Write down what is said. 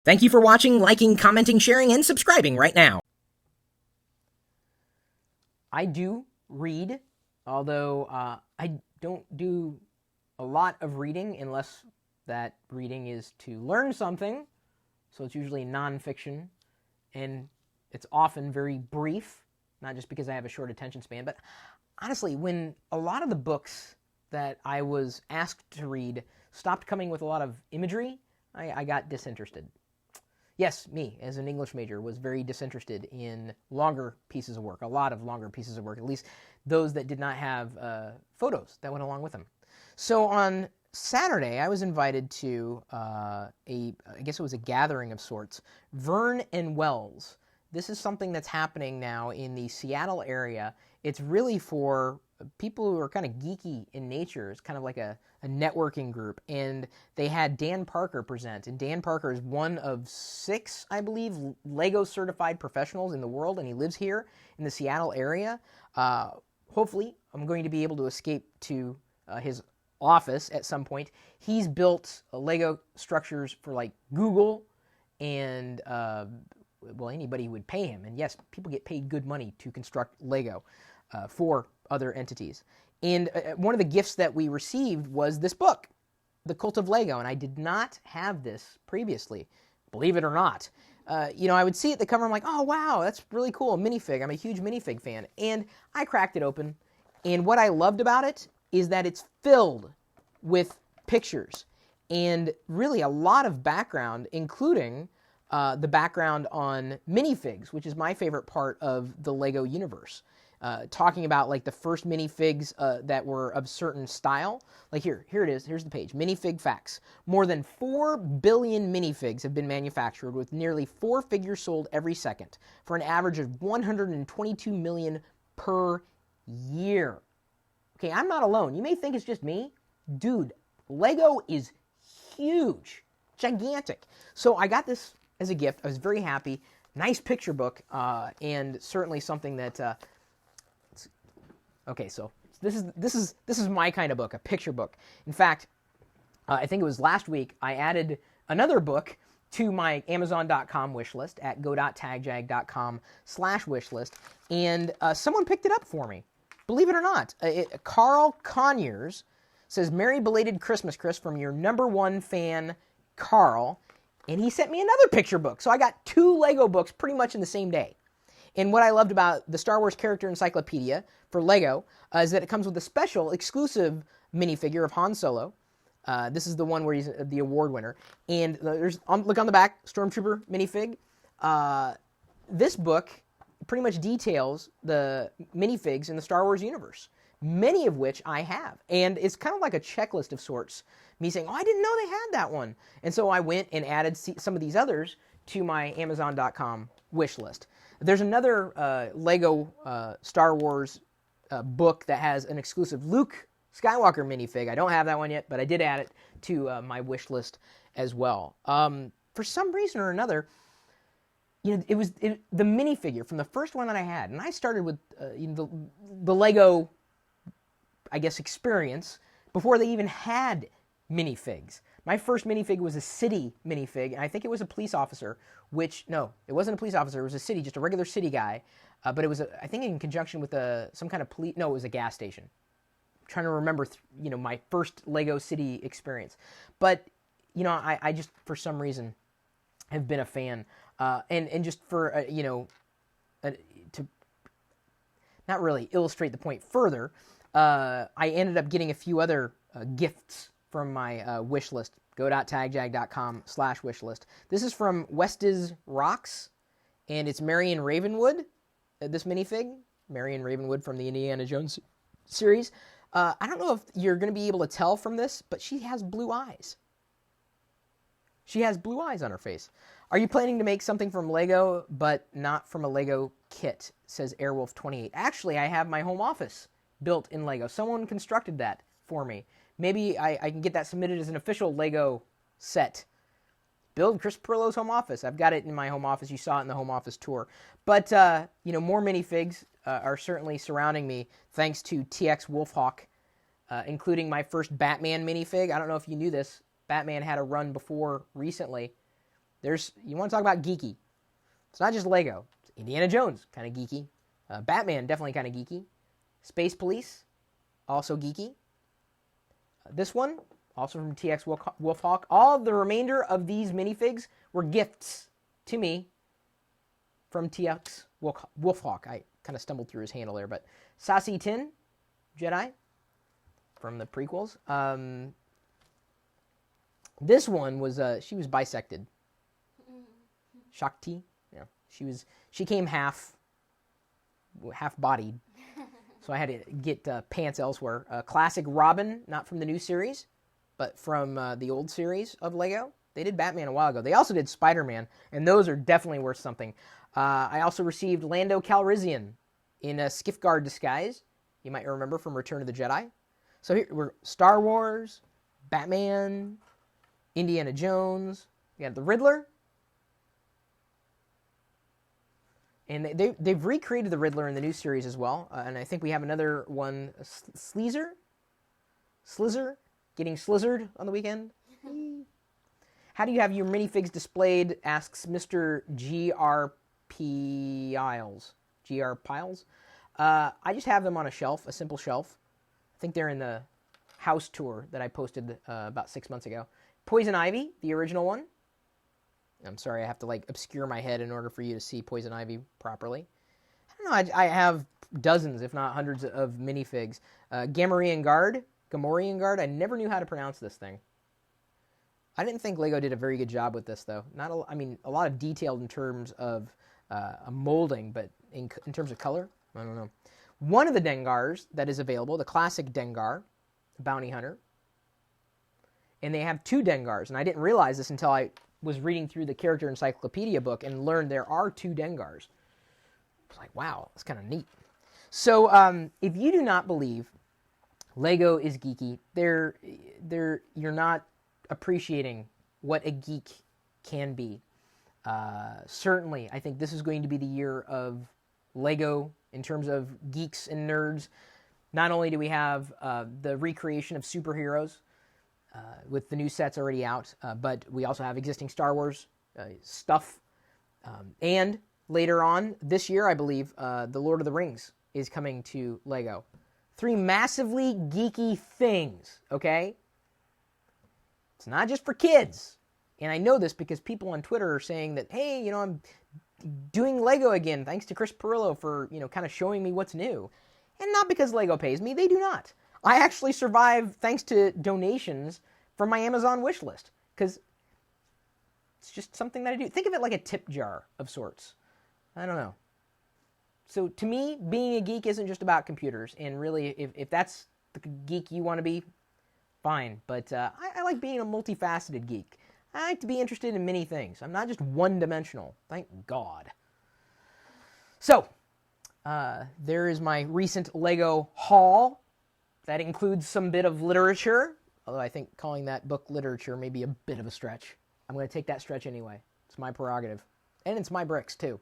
Thank you for watching, liking, commenting, sharing, and subscribing right now. I do read, although I don't do a lot of reading unless that reading is to learn something. So it's usually nonfiction, and it's often very brief, not just because I have a short attention span, but honestly, when a lot of the books that I was asked to read stopped coming with a lot of imagery, I got disinterested. Yes, me, as an English major, was very disinterested in longer pieces of work, a lot of longer pieces of work, at least those that did not have photos that went along with them. So on Saturday, I was invited to I guess it was a gathering of sorts, Verne and Wells. This is something that's happening now in the Seattle area. It's really for people who are kind of geeky in nature. It's kind of like a networking group. And they had Dan Parker present. And Dan Parker is one of 6, I believe, Lego certified professionals in the world. And he lives here in the Seattle area. Hopefully, I'm going to be able to escape to his office at some point. He's built Lego structures for like Google and well, anybody would pay him. And yes, people get paid good money to construct Lego for other entities. And one of the gifts that we received was this book, The Cult of Lego. And I did not have this previously, believe it or not. I would see it at the cover. I'm like, oh, wow, that's really cool. A minifig. I'm a huge minifig fan. And I cracked it open. And what I loved about it is that it's filled with pictures and really a lot of background, including the background on minifigs, which is my favorite part of the Lego universe. Talking about like the first minifigs that were of certain style. Like here it is. Here's the page. Minifig facts. More than 4 billion minifigs have been manufactured, with nearly 4 figures sold every second, for an average of 122 million per year. Okay, I'm not alone. You may think it's just me. Dude, Lego is huge. Gigantic. So I got this as a gift. I was very happy. Nice picture book, and certainly something that... Okay, so this is my kind of book, a picture book. In fact, I think it was last week I added another book to my Amazon.com wish list at go.tagjag.com/wishlist, and someone picked it up for me. Believe it or not, Carl Conyers says, "Merry belated Christmas, Chris, from your #1 fan, Carl," and he sent me another picture book. So I got 2 Lego books pretty much in the same day. And what I loved about the Star Wars Character Encyclopedia for Lego is that it comes with a special exclusive minifigure of Han Solo. This is the one where he's the award winner. And there's look on the back, Stormtrooper minifig. This book pretty much details the minifigs in the Star Wars universe, many of which I have. And it's kind of like a checklist of sorts, me saying, oh, I didn't know they had that one. And so I went and added some of these others to my Amazon.com wish list. There's another Lego Star Wars book that has an exclusive Luke Skywalker minifig. I don't have that one yet, but I did add it to my wish list as well. For some reason or another, it was the minifigure from the first one that I had, and I started with the Lego, I guess, experience before they even had minifigs. My first minifig was a city minifig, and I think it was a police officer, no, it wasn't a police officer, it was a city, just a regular city guy, but it was, I think, in conjunction with some kind of police, no, it was a gas station. I'm trying to remember, my first Lego city experience. But, I just, for some reason, have been a fan, and just for, to not really illustrate the point further, I ended up getting a few other gifts from my wish list. Go.tagjag.com/wishlist. This is from Westes Rocks, and it's Marion Ravenwood, this minifig. Marion Ravenwood from the Indiana Jones series. I don't know if you're going to be able to tell from this, but she has blue eyes. She has blue eyes on her face. Are you planning to make something from Lego, but not from a Lego kit, says Airwolf28. Actually, I have my home office built in Lego. Someone constructed that for me. Maybe I can get that submitted as an official Lego set. Build Chris Perillo's home office. I've got it in my home office. You saw it in the home office tour. But, more minifigs are certainly surrounding me thanks to TX Wolfhawk, including my first Batman minifig. I don't know if you knew this. Batman had a run before recently. You want to talk about geeky. It's not just Lego. It's Indiana Jones, kind of geeky. Batman, definitely kind of geeky. Space Police, also geeky. This one, also from TX Wolfhawk. All the remainder of these minifigs were gifts to me from TX Wolfhawk. I kind of stumbled through his handle there, but Sassy Tin, Jedi, from the prequels. This one was, she was bisected. Shakti, yeah. She came half-bodied. So I had to get pants elsewhere. Classic Robin, not from the new series, but from the old series of Lego. They did Batman a while ago. They also did Spider-Man, and those are definitely worth something. I also received Lando Calrissian in a Skiff-Guard disguise. You might remember from Return of the Jedi. So here we're Star Wars, Batman, Indiana Jones. We got the Riddler. And they've recreated the Riddler in the new series as well. And I think we have another one, Slizzer, getting slizzard on the weekend. How do you have your minifigs displayed, asks Mr. G.R. Piles. G.R. Piles? I just have them on a shelf, a simple shelf. I think they're in the house tour that I posted about 6 months ago. Poison Ivy, the original one. I'm sorry, I have to obscure my head in order for you to see Poison Ivy properly. I don't know, I have dozens, if not hundreds, of minifigs. Gamorrean Guard, I never knew how to pronounce this thing. I didn't think Lego did a very good job with this, though. A lot of detailed in terms of a molding, but in terms of color, I don't know. One of the Dengars that is available, the classic Dengar, Bounty Hunter. And they have two Dengars, and I didn't realize this until I was reading through the character encyclopedia book and learned there are two Dengars. I was like, wow, that's kind of neat. So if you do not believe Lego is geeky, you're not appreciating what a geek can be. Certainly, I think this is going to be the year of Lego in terms of geeks and nerds. Not only do we have the recreation of superheroes, with the new sets already out, but we also have existing Star Wars stuff. And later on this year, I believe, The Lord of the Rings is coming to Lego. 3 massively geeky things, okay? It's not just for kids. And I know this because people on Twitter are saying that, hey, I'm doing Lego again, thanks to Chris Pirillo for, kind of showing me what's new. And not because Lego pays me, they do not. I actually survive thanks to donations from my Amazon wish list, because it's just something that I do. Think of it like a tip jar of sorts. I don't know. So to me, being a geek isn't just about computers, and really, if that's the geek you want to be, fine. But I like being a multifaceted geek. I like to be interested in many things. I'm not just one-dimensional. Thank God. So, there is my recent Lego haul. That includes some bit of literature, although I think calling that book literature may be a bit of a stretch. I'm going to take that stretch anyway. It's my prerogative. And it's my bricks, too.